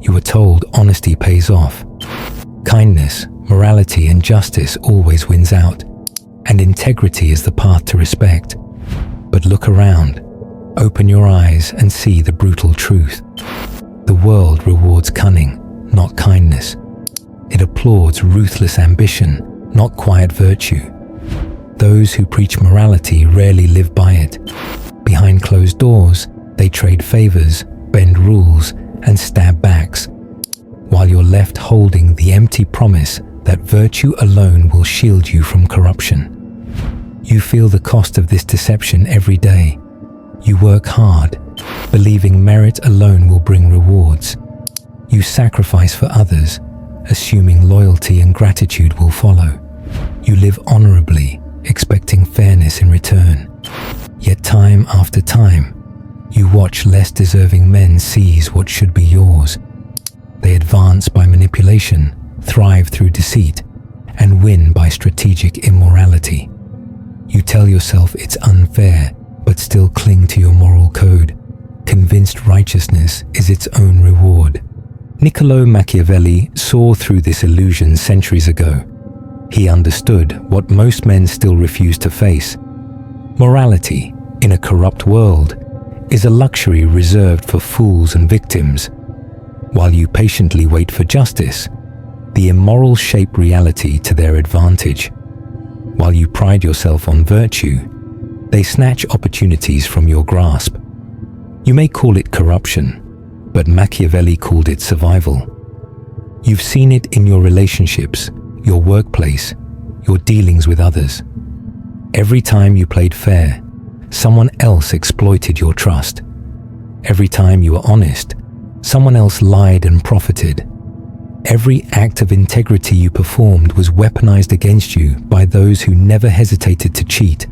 You were told honesty pays off. Kindness, morality, and justice always wins out, and integrity is the path to respect. But look around, open your eyes and see the brutal truth. The world rewards cunning, not kindness. It applauds ruthless ambition, not quiet virtue. Those who preach morality rarely live by it. Behind closed doors, they trade favors, bend rules, and stab backs, while you're left holding the empty promise that virtue alone will shield you from corruption. You feel the cost of this deception every day. You work hard, believing merit alone will bring rewards. You sacrifice for others, assuming loyalty and gratitude will follow. You live honorably, expecting fairness in return. Yet time after time, you watch less deserving men seize what should be yours. They advance by manipulation, thrive through deceit, and win by strategic immorality. You tell yourself it's unfair, but still cling to your moral code, convinced righteousness is its own reward. Niccolo Machiavelli saw through this illusion centuries ago. He understood what most men still refuse to face. Morality, in a corrupt world, is a luxury reserved for fools and victims. While you patiently wait for justice, the immoral shape reality to their advantage. While you pride yourself on virtue, they snatch opportunities from your grasp. You may call it corruption, but Machiavelli called it survival. You've seen it in your relationships, your workplace, your dealings with others. Every time you played fair, someone else exploited your trust. Every time you were honest, someone else lied and profited. Every act of integrity you performed was weaponized against you by those who never hesitated to cheat.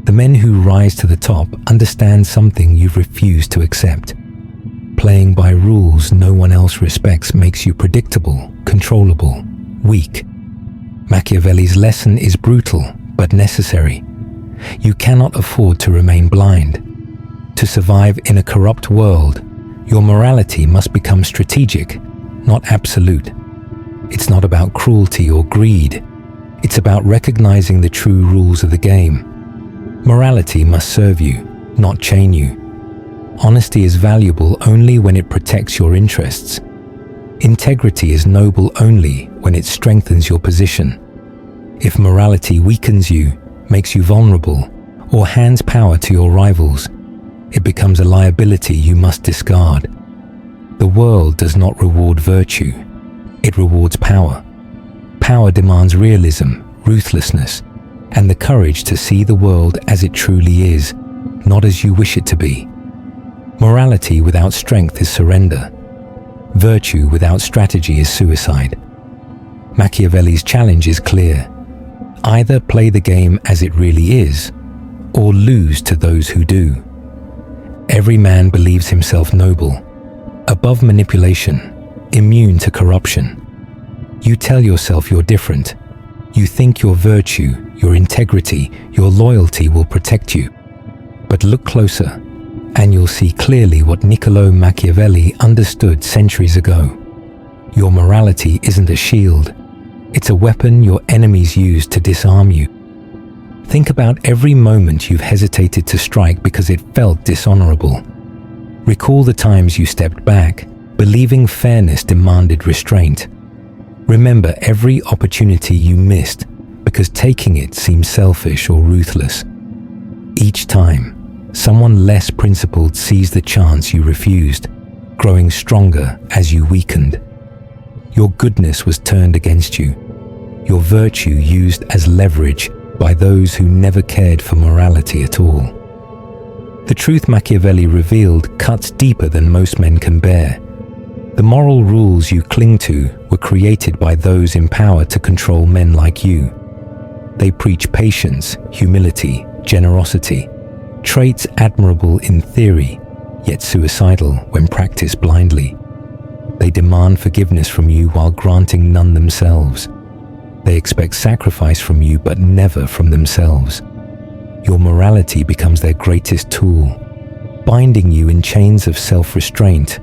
The men who rise to the top understand something you've refused to accept. Playing by rules no one else respects makes you predictable, controllable, weak. Machiavelli's lesson is brutal, but necessary. You cannot afford to remain blind. To survive in a corrupt world, your morality must become strategic, not absolute. It's not about cruelty or greed. It's about recognizing the true rules of the game. Morality must serve you, not chain you. Honesty is valuable only when it protects your interests. Integrity is noble only when it strengthens your position. If morality weakens you, makes you vulnerable, or hands power to your rivals, it becomes a liability you must discard. The world does not reward virtue. It rewards power. Power demands realism, ruthlessness, and the courage to see the world as it truly is, not as you wish it to be. Morality without strength is surrender. Virtue without strategy is suicide. Machiavelli's challenge is clear. Either play the game as it really is, or lose to those who do. Every man believes himself noble, above manipulation, immune to corruption. You tell yourself you're different. You think your virtue, your integrity, your loyalty will protect you. But look closer, and you'll see clearly what Niccolo Machiavelli understood centuries ago. Your morality isn't a shield. It's a weapon your enemies use to disarm you. Think about every moment you've hesitated to strike because it felt dishonorable. Recall the times you stepped back, believing fairness demanded restraint. Remember every opportunity you missed because taking it seemed selfish or ruthless. Each time, someone less principled seized the chance you refused, growing stronger as you weakened. Your goodness was turned against you, your virtue used as leverage by those who never cared for morality at all. The truth Machiavelli revealed cuts deeper than most men can bear. The moral rules you cling to were created by those in power to control men like you. They preach patience, humility, generosity, traits admirable in theory, yet suicidal when practiced blindly. They demand forgiveness from you while granting none themselves. They expect sacrifice from you but never from themselves. Your morality becomes their greatest tool, binding you in chains of self-restraint.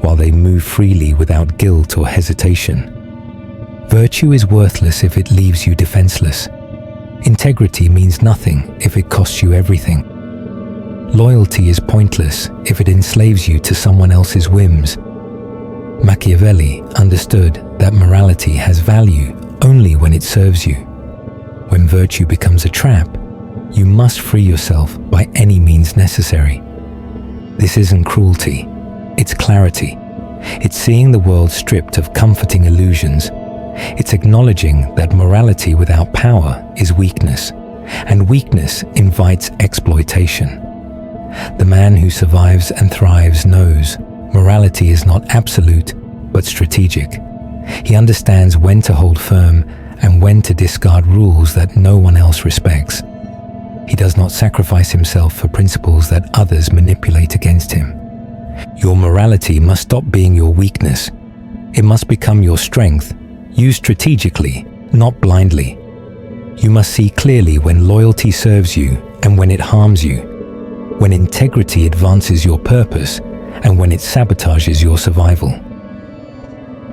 while they move freely without guilt or hesitation. Virtue is worthless if it leaves you defenseless. Integrity means nothing if it costs you everything. Loyalty is pointless if it enslaves you to someone else's whims. Machiavelli understood that morality has value only when it serves you. When virtue becomes a trap, you must free yourself by any means necessary. This isn't cruelty, it's clarity. It's seeing the world stripped of comforting illusions. It's acknowledging that morality without power is weakness, and weakness invites exploitation. The man who survives and thrives knows morality is not absolute, but strategic. He understands when to hold firm and when to discard rules that no one else respects. He does not sacrifice himself for principles that others manipulate against him. Your morality must stop being your weakness. It must become your strength, used strategically, not blindly. You must see clearly when loyalty serves you and when it harms you, when integrity advances your purpose and when it sabotages your survival.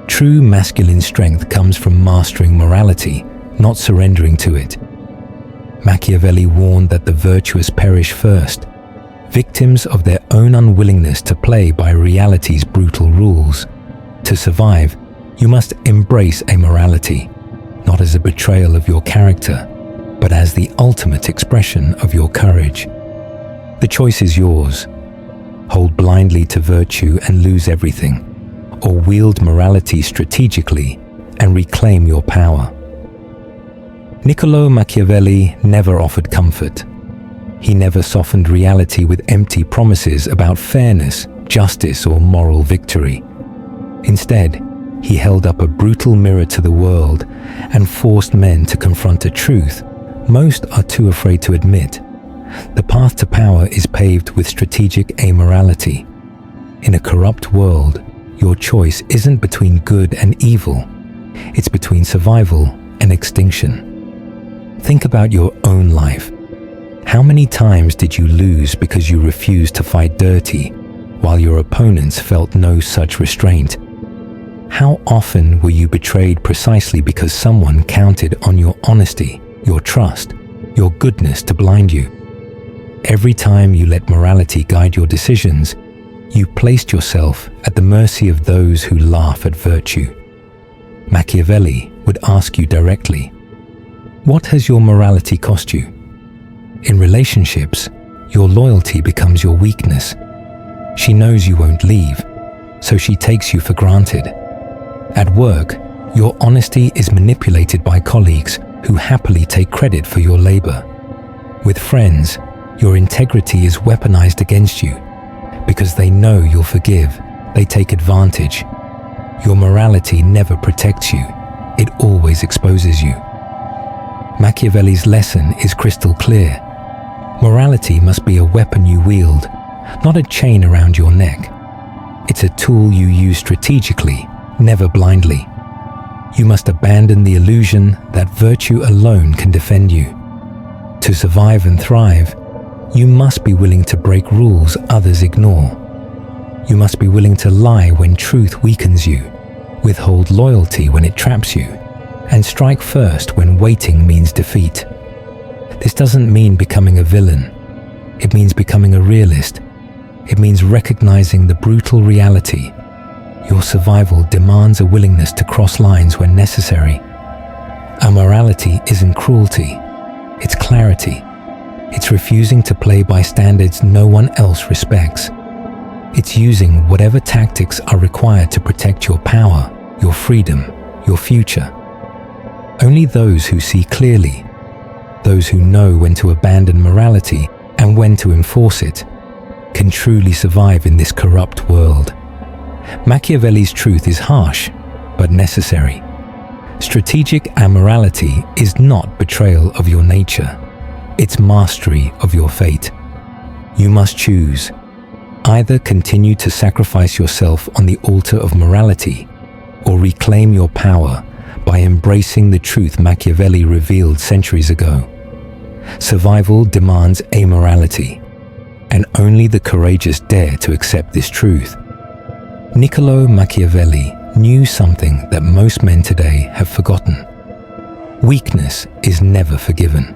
True masculine strength comes from mastering morality, not surrendering to it. Machiavelli warned that the virtuous perish first, victims of their own unwillingness to play by reality's brutal rules. To survive, you must embrace amorality, not as a betrayal of your character, but as the ultimate expression of your courage. The choice is yours. Hold blindly to virtue and lose everything, or wield morality strategically and reclaim your power. Niccolo Machiavelli never offered comfort. He never softened reality with empty promises about fairness, justice, or moral victory. Instead, he held up a brutal mirror to the world and forced men to confront a truth most are too afraid to admit. The path to power is paved with strategic amorality. In a corrupt world, your choice isn't between good and evil. It's between survival and extinction. Think about your own life. How many times did you lose because you refused to fight dirty, while your opponents felt no such restraint? How often were you betrayed precisely because someone counted on your honesty, your trust, your goodness to blind you? Every time you let morality guide your decisions, you placed yourself at the mercy of those who laugh at virtue. Machiavelli would ask you directly, what has your morality cost you? In relationships, your loyalty becomes your weakness. She knows you won't leave, so she takes you for granted. At work, your honesty is manipulated by colleagues who happily take credit for your labor. With friends, your integrity is weaponized against you. Because they know you'll forgive, they take advantage. Your morality never protects you, it always exposes you. Machiavelli's lesson is crystal clear. Morality must be a weapon you wield, not a chain around your neck. It's a tool you use strategically, never blindly. You must abandon the illusion that virtue alone can defend you. To survive and thrive, you must be willing to break rules others ignore. You must be willing to lie when truth weakens you, withhold loyalty when it traps you, and strike first when waiting means defeat. This doesn't mean becoming a villain. It means becoming a realist. It means recognizing the brutal reality. Your survival demands a willingness to cross lines when necessary. Amorality isn't cruelty, it's clarity. It's refusing to play by standards no one else respects. It's using whatever tactics are required to protect your power, your freedom, your future. Only those who see clearly, those who know when to abandon morality and when to enforce it, can truly survive in this corrupt world. Machiavelli's truth is harsh, but necessary. Strategic amorality is not betrayal of your nature. It's mastery of your fate. You must choose. Either continue to sacrifice yourself on the altar of morality, or reclaim your power by embracing the truth Machiavelli revealed centuries ago. Survival demands amorality, and only the courageous dare to accept this truth. Niccolo Machiavelli knew something that most men today have forgotten. Weakness is never forgiven.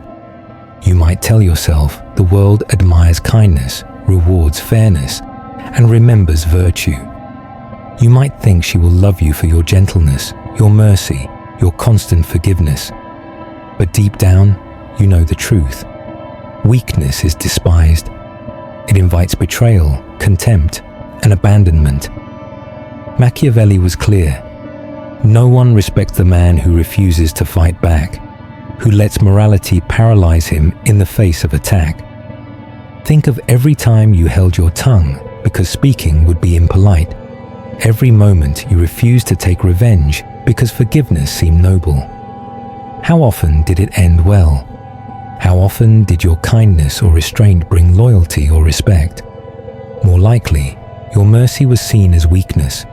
You might tell yourself the world admires kindness, rewards fairness, and remembers virtue. You might think she will love you for your gentleness, your mercy, your constant forgiveness. But deep down, you know the truth. Weakness is despised. It invites betrayal, contempt, and abandonment. Machiavelli was clear. No one respects the man who refuses to fight back, who lets morality paralyze him in the face of attack. Think of every time you held your tongue because speaking would be impolite. Every moment you refused to take revenge because forgiveness seemed noble. How often did it end well? How often did your kindness or restraint bring loyalty or respect? More likely, your mercy was seen as weakness,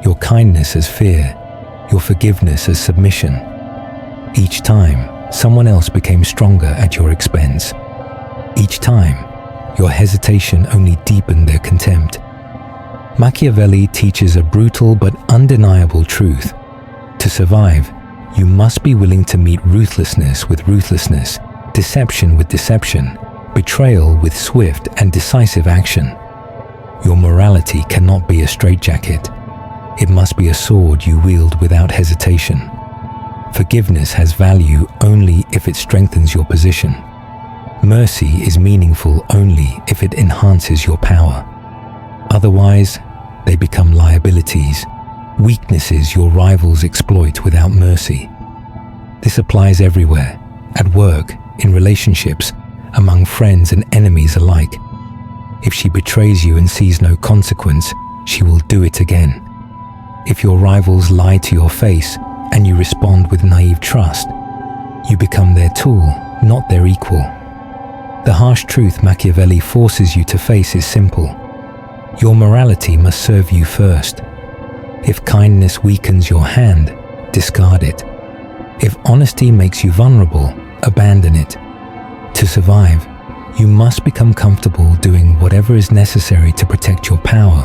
your kindness as fear, your forgiveness as submission. Each time, someone else became stronger at your expense. Each time, your hesitation only deepened their contempt. Machiavelli teaches a brutal but undeniable truth. To survive, you must be willing to meet ruthlessness with ruthlessness, deception with deception, betrayal with swift and decisive action. Your morality cannot be a straitjacket. It must be a sword you wield without hesitation. Forgiveness has value only if it strengthens your position. Mercy is meaningful only if it enhances your power. Otherwise, they become liabilities, weaknesses your rivals exploit without mercy. This applies everywhere, at work, in relationships, among friends and enemies alike. If she betrays you and sees no consequence, she will do it again. If your rivals lie to your face and you respond with naive trust, you become their tool, not their equal. The harsh truth Machiavelli forces you to face is simple. Your morality must serve you first. If kindness weakens your hand, discard it. If honesty makes you vulnerable, abandon it. To survive, you must become comfortable doing whatever is necessary to protect your power,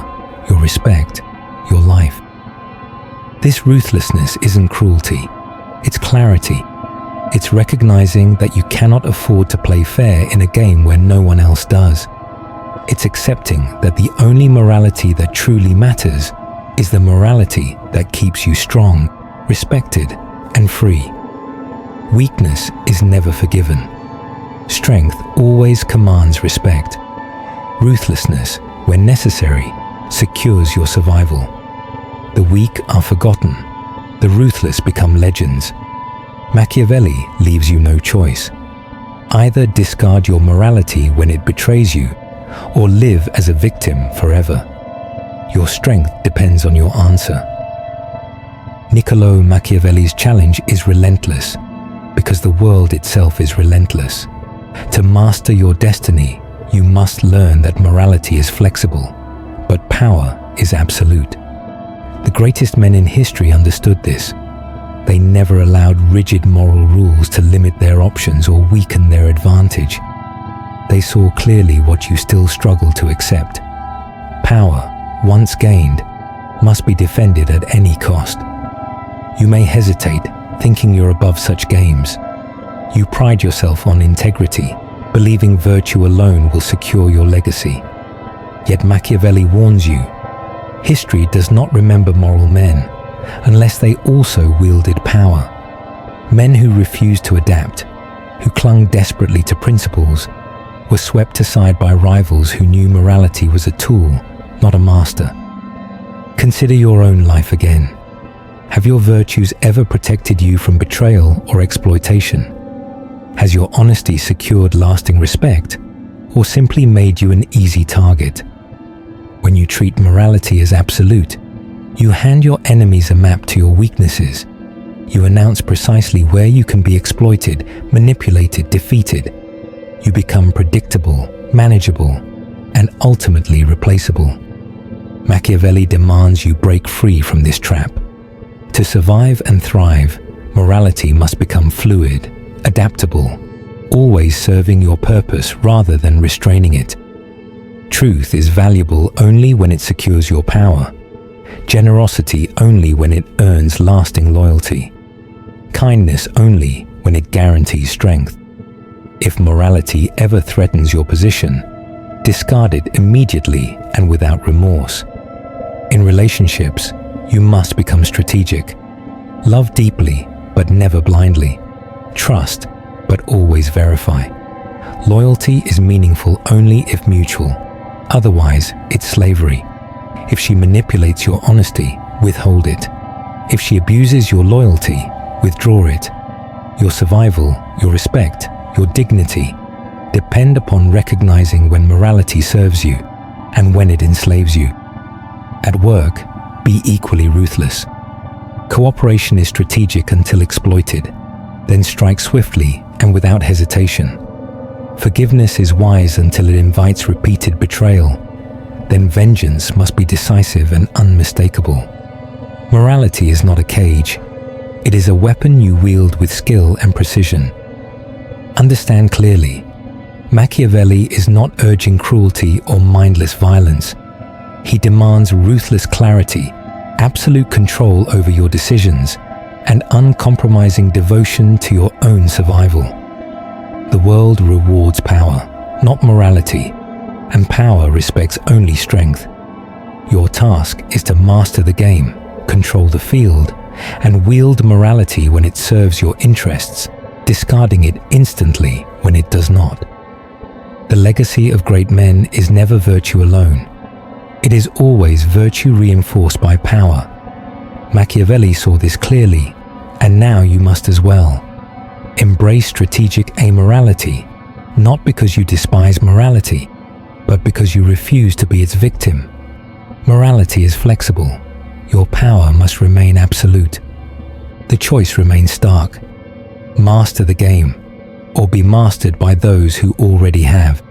your respect, your life. This ruthlessness isn't cruelty, it's clarity. It's recognizing that you cannot afford to play fair in a game where no one else does. It's accepting that the only morality that truly matters is the morality that keeps you strong, respected, and free. Weakness is never forgiven. Strength always commands respect. Ruthlessness, when necessary, secures your survival. The weak are forgotten. The ruthless become legends. Machiavelli leaves you no choice. Either discard your morality when it betrays you, or live as a victim forever. Your strength depends on your answer. Niccolo Machiavelli's challenge is relentless, because the world itself is relentless. To master your destiny, you must learn that morality is flexible, but power is absolute. The greatest men in history understood this. They never allowed rigid moral rules to limit their options or weaken their advantage. They saw clearly what you still struggle to accept. Power, once gained, must be defended at any cost. You may hesitate, thinking you're above such games. You pride yourself on integrity, believing virtue alone will secure your legacy. Yet Machiavelli warns you, history does not remember moral men unless they also wielded power. Men who refused to adapt, who clung desperately to principles, were swept aside by rivals who knew morality was a tool, not a master. Consider your own life again. Have your virtues ever protected you from betrayal or exploitation? Has your honesty secured lasting respect, or simply made you an easy target? When you treat morality as absolute, you hand your enemies a map to your weaknesses. You announce precisely where you can be exploited, manipulated, defeated. You become predictable, manageable, and ultimately replaceable. Machiavelli demands you break free from this trap. To survive and thrive, morality must become fluid, adaptable, always serving your purpose rather than restraining it. Truth is valuable only when it secures your power. generosity only when it earns lasting loyalty, kindness only when it guarantees strength. If morality ever threatens your position, discard it immediately and without remorse. In relationships, you must become strategic. Love deeply, but never blindly. Trust, but always verify. Loyalty is meaningful only if mutual. Otherwise, it's slavery. If she manipulates your honesty, withhold it. If she abuses your loyalty, withdraw it. Your survival, your respect, your dignity depend upon recognizing when morality serves you and when it enslaves you. At work, be equally ruthless. Cooperation is strategic until exploited, then strike swiftly and without hesitation. Forgiveness is wise until it invites repeated betrayal, then vengeance must be decisive and unmistakable. Morality is not a cage. It is a weapon you wield with skill and precision. Understand clearly, Machiavelli is not urging cruelty or mindless violence. He demands ruthless clarity, absolute control over your decisions, and uncompromising devotion to your own survival. The world rewards power, not morality, and power respects only strength. Your task is to master the game, control the field, and wield morality when it serves your interests, discarding it instantly when it does not. The legacy of great men is never virtue alone. It is always virtue reinforced by power. Machiavelli saw this clearly, and now you must as well. Embrace strategic amorality, not because you despise morality, but because you refuse to be its victim. Morality is flexible. Your power must remain absolute. The choice remains stark. Master the game, or be mastered by those who already have.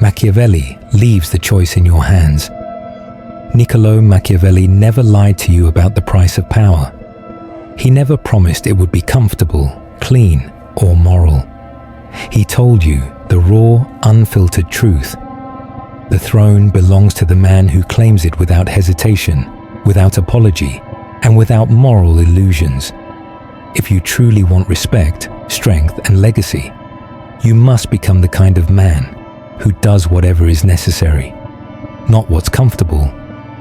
Machiavelli leaves the choice in your hands. Niccolo Machiavelli never lied to you about the price of power. He never promised it would be comfortable, clean, or moral. He told you the raw, unfiltered truth. The throne belongs to the man who claims it without hesitation, without apology, and without moral illusions. If you truly want respect, strength, and legacy, you must become the kind of man who does whatever is necessary. Not what's comfortable,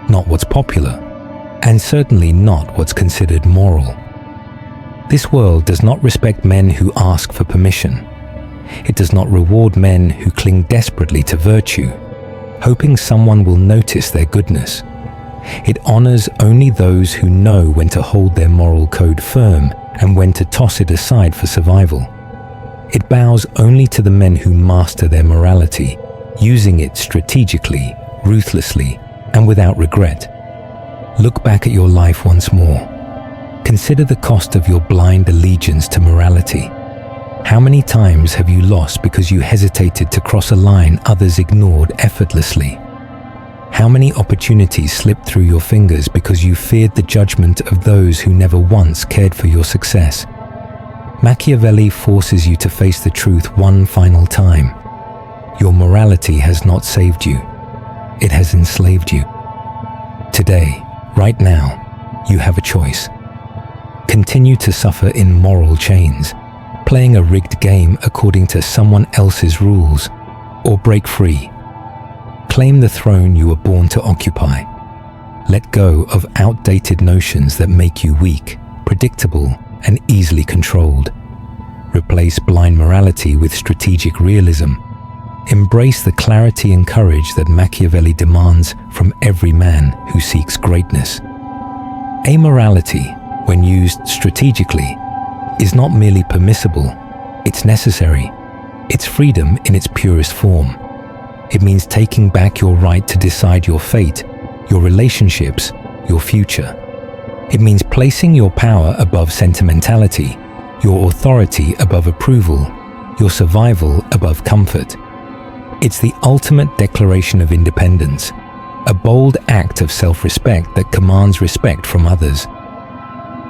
not what's popular, and certainly not what's considered moral. This world does not respect men who ask for permission. It does not reward men who cling desperately to virtue, hoping someone will notice their goodness. It honors only those who know when to hold their moral code firm and when to toss it aside for survival. It bows only to the men who master their morality, using it strategically, ruthlessly, and without regret. Look back at your life once more. Consider the cost of your blind allegiance to morality. How many times have you lost because you hesitated to cross a line others ignored effortlessly? How many opportunities slipped through your fingers because you feared the judgment of those who never once cared for your success? Machiavelli forces you to face the truth one final time. Your morality has not saved you. It has enslaved you. Today, right now, you have a choice. Continue to suffer in moral chains, playing a rigged game according to someone else's rules, or break free. Claim the throne you were born to occupy. Let go of outdated notions that make you weak, predictable, and easily controlled. Replace blind morality with strategic realism. Embrace the clarity and courage that Machiavelli demands from every man who seeks greatness. Amorality, when used strategically, is not merely permissible, it's necessary. It's freedom in its purest form. It means taking back your right to decide your fate, your relationships, your future. It means placing your power above sentimentality, your authority above approval, your survival above comfort. It's the ultimate declaration of independence, a bold act of self-respect that commands respect from others.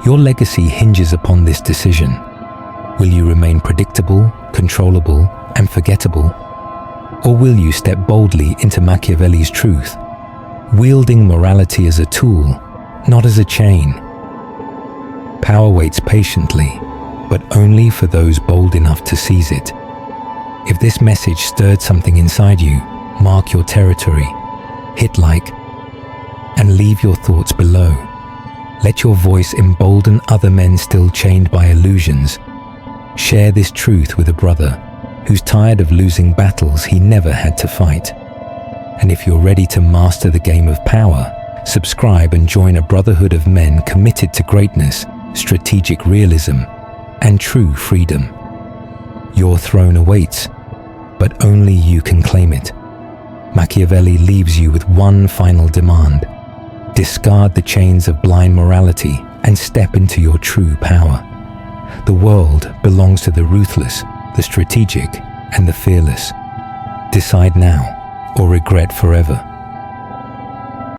Your legacy hinges upon this decision. Will you remain predictable, controllable, and forgettable? Or will you step boldly into Machiavelli's truth? wielding morality as a tool, not as a chain. Power waits patiently, but only for those bold enough to seize it. If this message stirred something inside you, mark your territory, hit like, and leave your thoughts below. Let your voice embolden other men still chained by illusions. Share this truth with a brother who's tired of losing battles he never had to fight. And if you're ready to master the game of power, subscribe and join a brotherhood of men committed to greatness, strategic realism, and true freedom. Your throne awaits, but only you can claim it. Machiavelli leaves you with one final demand. Discard the chains of blind morality and step into your true power. The world belongs to the ruthless, the strategic, and the fearless. Decide now, or regret forever.